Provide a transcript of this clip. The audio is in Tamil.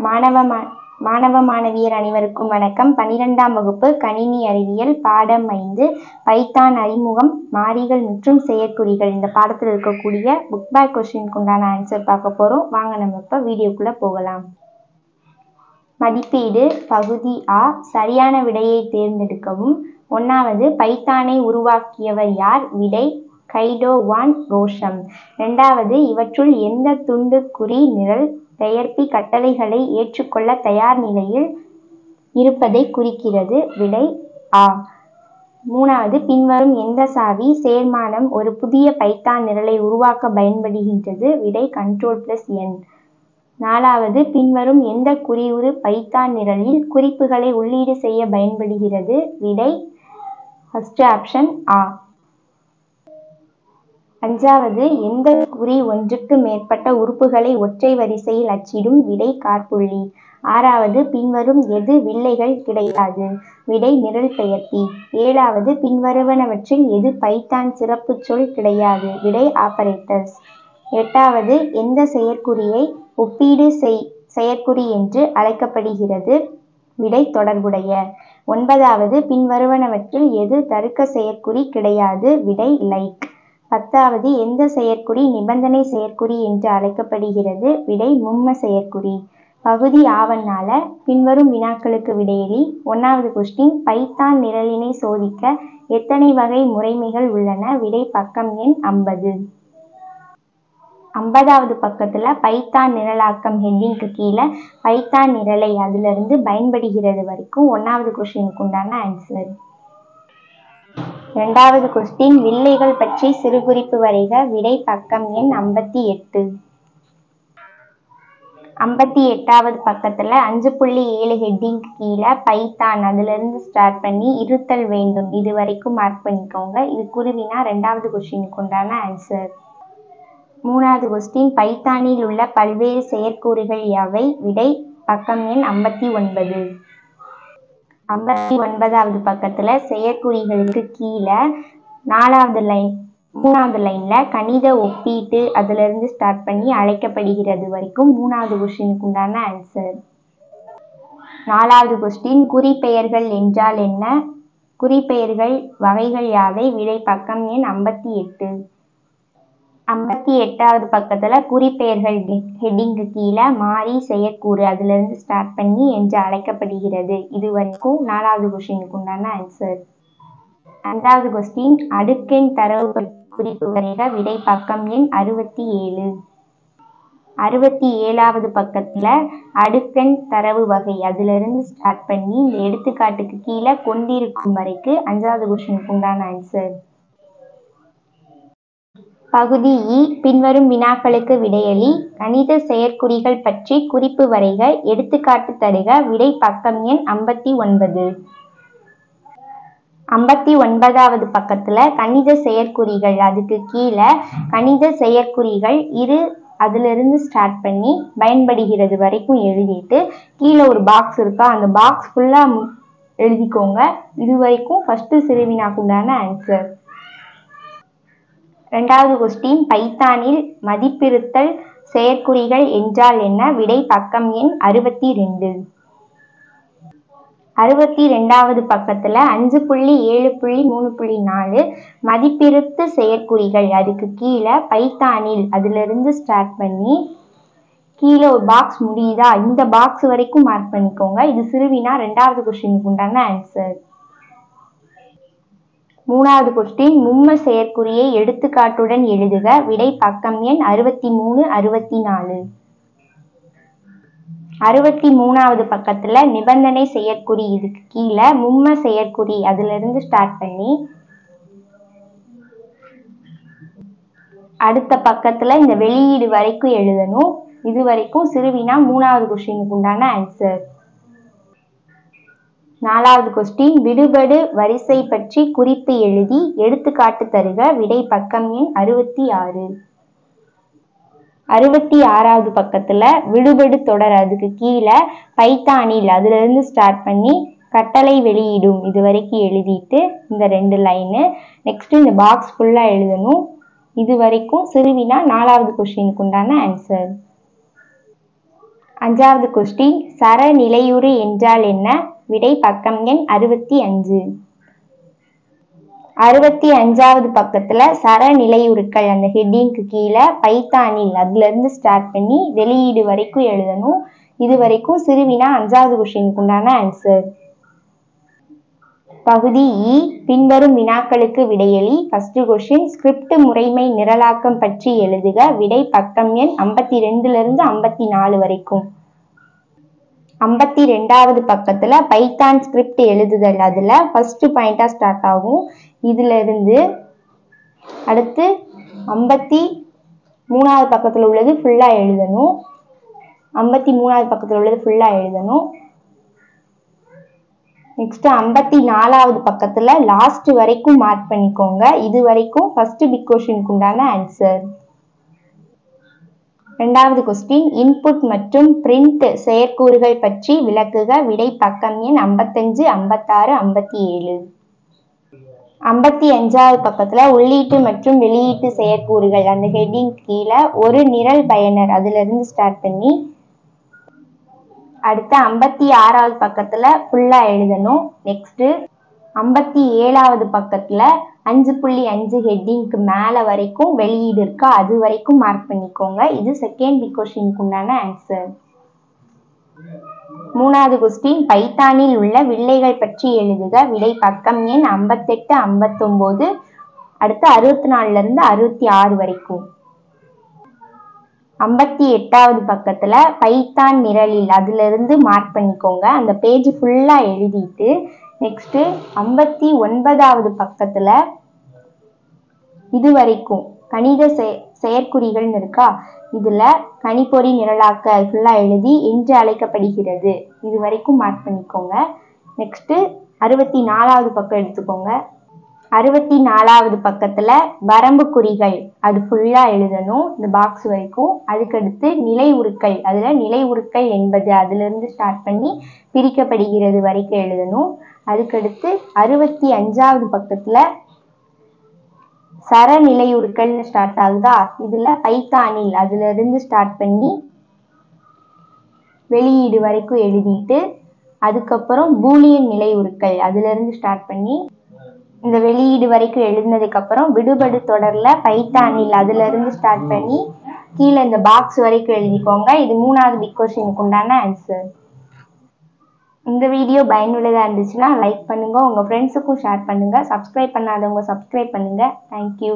மாணவ மாணவியர் அனைவருக்கும் வணக்கம். 12ஆம் வகுப்பு கணினி அறிவியல் பாடம் 5 பைத்தான் அறிமுகம், மாறிகள் மற்றும் செயற்குறிகள். இந்த பாடத்தில் இருக்கக்கூடிய புக் பேக் கொஸ்டினுக்கு உண்டான ஆன்சர் பார்க்க போகிறோம். வாங்க நம்ம இப்போ வீடியோக்குள்ளே போகலாம். மதிப்பீடு பகுதி ஆ. சரியான விடையை தேர்ந்தெடுக்கவும். 1வது, பைத்தானை உருவாக்கியவர் யார்? விடை கைடோ வான் ரோஷம். 2வது, இவற்றுள் எந்த துண்டு குறி நிரல் பெயர்ப்பி கட்டளைகளை ஏற்றுக்கொள்ள தயார் நிலையில் இருப்பதை குறிக்கிறது? விடை ஆ. 3வது, பின்வரும் எந்த சாவி சேர்மானம் ஒரு புதிய பைத்தான் நிரலை உருவாக்க பயன்படுகின்றது? விடை Ctrl+N. 4வது, பின்வரும் எந்த குறியுறு பைத்தான் நிரலில் குறிப்புகளை உள்ளீடு செய்ய பயன்படுகிறது? விடை ஃபர்ஸ்ட் ஆப்ஷன் ஆ. 5வது, எந்த குறி ஒன்றுக்கு மேற்பட்ட உறுப்புகளை ஒற்றை வரிசையில் அச்சிடும்? விடை காற்புள்ளி. 6வது, பின்வரும் எது வில்லைகள் கிடையாது? விடை நிரல் பெயர்ப்பி. 7வது, பின்வருவனவற்றில் எது பைத்தான் சிறப்பு சொல் கிடையாது? விடை ஆப்பரேட்டர்ஸ். 8வது, எந்த செயற்குறியை ஒப்பீடு செயற்குறி என்று அழைக்கப்படுகிறது? விடை தொடர்புடைய. 9வது, பின்வருவனவற்றில் எது தருக்க செயற்குறி கிடையாது? விடை லைக். 10வது, எந்த செயற்குறி நிபந்தனை செயற்குறி என்று அழைக்கப்படுகிறது? விடை மும்ம செயற்குறி. பகுதி ஆவண்ணால பின்வரும் வினாக்களுக்கு விடையளி. 1வது கொஸ்டின், பைத்தான் நிரலினை சோதிக்க எத்தனை வகை முறைமைகள் உள்ளன? விடை பக்கம் எண் 50. 50வது பக்கத்துல பைத்தான் நிரலாக்கம் ஹெட்டிங்க்கு கீழே பைத்தான் நிரலை அதிலிருந்து பயன்படுகிறது வரைக்கும் 1வது கொஸ்டினுக்கு உண்டான ஆன்சர். 2வது கொஸ்டின், வில்லைகள் பற்றி சிறுகுறிப்பு வரைக. விடை பக்கம் எண் 58. 58வது பக்கத்துல 5.7 ஹெட்டிங்க்கு கீழே பைத்தான் அதிலிருந்து ஸ்டார்ட் பண்ணி இருத்தல் வேண்டும் இது வரைக்கும் மார்க் பண்ணிக்கோங்க. இது குருவினா 2வது கொஸ்டினுக்கு உண்டான ஆன்சர். 3வது கொஸ்டின், பைத்தானில் உள்ள பல்வேறு செயற்கூறுகள் யாவை? விடை பக்கம் எண் 59. 59வது பக்கத்துல செயற்குறிகளுக்கு கீழே 3வது லைன்ல கணித ஒப்பீட்டு அதிலிருந்து ஸ்டார்ட் பண்ணி அழைக்கப்படுகிறது வரைக்கும் 3வது கொஸ்டினுக்கு உண்டான ஆன்சர். 4வது கொஸ்டின், குறிப்பெயர்கள் என்றால் என்ன? குறிப்பெயர்கள் வகைகள் யாவை? விடை பக்கம் எண் 58. 58வது பக்கத்துல குறிப்பெயர்கள் ஹெட்டிங்க்கு கீழே மாறி செயற்கூறு அதிலிருந்து ஸ்டார்ட் பண்ணி என்று அழைக்கப்படுகிறது இது வரைக்கும் 4வது கொஸ்டினுக்கு உண்டான ஆன்சர். 5வது கொஸ்டின், அடுக்கெண் தரவு குறிப்பு வரைக. விடை பக்கம் எண் 67. 67வது பக்கத்துல அடுக்கெண் தரவு வகை அதிலிருந்து ஸ்டார்ட் பண்ணி இந்த எடுத்துக்காட்டுக்கு கீழே கொண்டிருக்கும் வரைக்கும் 5வது கொஸ்டினுக்கு உண்டான ஆன்சர். பகுதி இ. பின்வரும் வினாக்களுக்கு விடையளி. கணித செயற்குறிகள் பற்றி குறிப்பு வரைக. எடுத்துக்காட்டு தருக. விடை பக்கம் எண் 59. 59வது பக்கத்துல கணித செயற்குறிகள் அதுக்கு கீழே கணித செயற்குறிகள் இரு அதிலிருந்து ஸ்டார்ட் பண்ணி பயன்படுகிறது வரைக்கும் எழுதிட்டு கீழே ஒரு பாக்ஸ் இருக்கா அந்த பாக்ஸ் ஃபுல்லா எழுதிக்கோங்க. இது வரைக்கும் ஃபர்ஸ்ட் சிறுவினாக்கு உண்டான ஆன்சர். 2வது கொஸ்டின், பைத்தானில் மதிப்பிருத்தல் செயற்குறிகள் என்றால் என்ன? விடை பக்கம் எண் 62. 62வது பக்கத்துல 5.7.3.4 மதிப்பிருத்து செயற்குறிகள் அதுக்கு கீழே பைத்தானில் அதிலிருந்து ஸ்டார்ட் பண்ணி கீழே ஒரு பாக்ஸ் முடியுதா இந்த பாக்ஸ் வரைக்கும் மார்க் பண்ணிக்கோங்க. இது சிறுவினா 2வது கொஸ்டினுக்கு உண்டான ஆன்சர். 3வது கொஸ்டின், மும்ம செயற்குறியை எடுத்துக்காட்டுடன் எழுதுக. விடை பக்கம் எண் 63, 64. 63வது பக்கத்துல நிபந்தனை செயற்குறி இதுக்கு கீழே மும்ம செயற்குறி அதிலிருந்து ஸ்டார்ட் பண்ணி அடுத்த பக்கத்துல இந்த வெளியீடு வரைக்கும் எழுதணும். இது வரைக்கும் சிறுவினா 3வது கொஸ்டினுக்கு உண்டான ஆன்சர். 4வது கொஸ்டின், விடுபடு வரிசை பற்றி குறிப்பு எழுதி எடுத்துக்காட்டு தருக. விடை பக்கம் எண் 66. 66வது பக்கத்துல விடுபடு தொடர் அதுக்கு கீழே பைத்தானில் அதிலிருந்து ஸ்டார்ட் பண்ணி கட்டளை வெளியிடும் இது வரைக்கும் எழுதிட்டு இந்த 2 லைனு நெக்ஸ்ட் இந்த பாக்ஸ் ஃபுல்லா எழுதணும். இது வரைக்கும் சிறுவினா 4வது கொஸ்டினுக்கு உண்டான ஆன்சர். அஞ்சாவது கொஸ்டின் சரநிலையுறு என்றால் என்ன? விடை பக்கம் எண் 65. 65வது பக்கத்துல சரநிலையுறுக்கள் அந்த ஹெட்டிங்க்கு கீழே பைத்தானில் அதுல இருந்து ஸ்டார்ட் பண்ணி வெளியீடு வரைக்கும் எழுதணும். இது வரைக்கும் சிறுவினா 5வது கொஸ்டினுக்கு உண்டான ஆன்சர். பகுதி இ பின்வரும் வினாக்களுக்கு விடையளி. ஃபர்ஸ்ட் கொஸ்டின் ஸ்கிரிப்ட் முறைமை நிரலாக்கம் பற்றி எழுதுக. விடை பக்கம் எண் 52ல இருந்து 54 வரைக்கும். 52வது பக்கத்துல பைத்தான் ஸ்கிரிப்ட் எழுதுதல் அதுல ஃபர்ஸ்ட் பாயிண்டா ஸ்டார்ட் ஆகும். இதுல இருந்து அடுத்து 53வது பக்கத்துல உள்ளது ஃபுல்லா எழுதணும். 53வது பக்கத்துல உள்ளது ஃபுல்லா எழுதணும். நெக்ஸ்ட் 54வது பக்கத்துல லாஸ்ட் வரைக்கும் மார்க் பண்ணிக்கோங்க. இது வரைக்கும் ஃபர்ஸ்ட் பிக் கொஸ்டினுக்கு உண்டான ஆன்சர். இரண்டாவது கொஸ்டின் இன்புட் மற்றும் பிரிண்ட் செயற்கூறுகள் பற்றி விளக்குக. விடை பக்கம் எண் 55, 56, 57. 55வது பக்கத்துல உள்ளீட்டு மற்றும் வெளியீட்டு செயற்கூறுகள் அந்த ஹெட்டிங் கீழே ஒரு நிரல் பயனர் அதுல இருந்து ஸ்டார்ட் பண்ணி அடுத்து 56வது பக்கத்துல ஃபுல்லா எழுதணும். நெக்ஸ்ட் 57வது பக்கத்துல 5.5 ஹெட்டிங்க்கு மேல வரைக்கும் வெளியீடு இருக்கா அது வரைக்கும் மார்க் பண்ணிக்கோங்க. இது செகண்ட் பிக் கொஸ்டினுக்கு உண்டான ஆன்சர். மூணாவது கொஸ்டின் பைத்தானில் உள்ள வில்லைகள் பற்றி எழுதுக. விடை பக்கம் எண் 58, 59 அடுத்து 64ல இருந்து 66 வரைக்கும். 58வது பக்கத்துல பைத்தான் நிரலில் அதுல இருந்து மார்க் பண்ணிக்கோங்க. அந்த பேஜ் ஃபுல்லா எழுதிட்டு நெக்ஸ்ட் 59வது பக்கத்துல இது வரைக்கும் கணித செயற்குறிகள் இருக்கா இதுல கணிப்பொறி நிரலாக்க ஃபுல்லா எழுதி என்று அழைக்கப்படுகிறது இது வரைக்கும் மார்க் பண்ணிக்கோங்க. நெக்ஸ்ட் 64வது பக்கம் எடுத்துக்கோங்க. 64வது பக்கத்துல வரம்பு குறிகள் அது ஃபுல்லா எழுதணும் இந்த பாக்ஸ் வரைக்கும். அதுக்கடுத்து நிலை உருக்கள் அதுல நிலை உருக்கள் என்பது அதுல இருந்து ஸ்டார்ட் பண்ணி பிரிக்கப்படுகிறது வரைக்கும் எழுதணும். அதுக்கடுத்து 65வது பக்கத்துல சரநிலையுறுக்கள் ஸ்டார்ட் ஆகுதா இதுல பைத்தானில் அதுல இருந்து ஸ்டார்ட் பண்ணி வெளியீடு வரைக்கும் எழுதிட்டு அதுக்கப்புறம் பூலியன் நிலையுறுக்கள் அதுல இருந்து ஸ்டார்ட் பண்ணி இந்த வெளியீடு வரைக்கும் எழுதினதுக்கு அப்புறம் விடுபடு தொடர்ல பைத்தானில் அதுல இருந்து ஸ்டார்ட் பண்ணி கீழே இந்த பாக்ஸ் வரைக்கும் எழுதிக்கோங்க. இது 3வது பிக் கொஸ்டினுக்கு உண்டான ஆன்சர். இந்த வீடியோ பயனுள்ளதா இருந்துச்சுன்னா லைக் பண்ணுங்க, உங்க ஃப்ரெண்ட்ஸுக்கும் ஷேர் பண்ணுங்க, சப்ஸ்கிரைப் பண்ணாதவங்க சப்ஸ்கிரைப் பண்ணுங்க. தேங்க்யூ.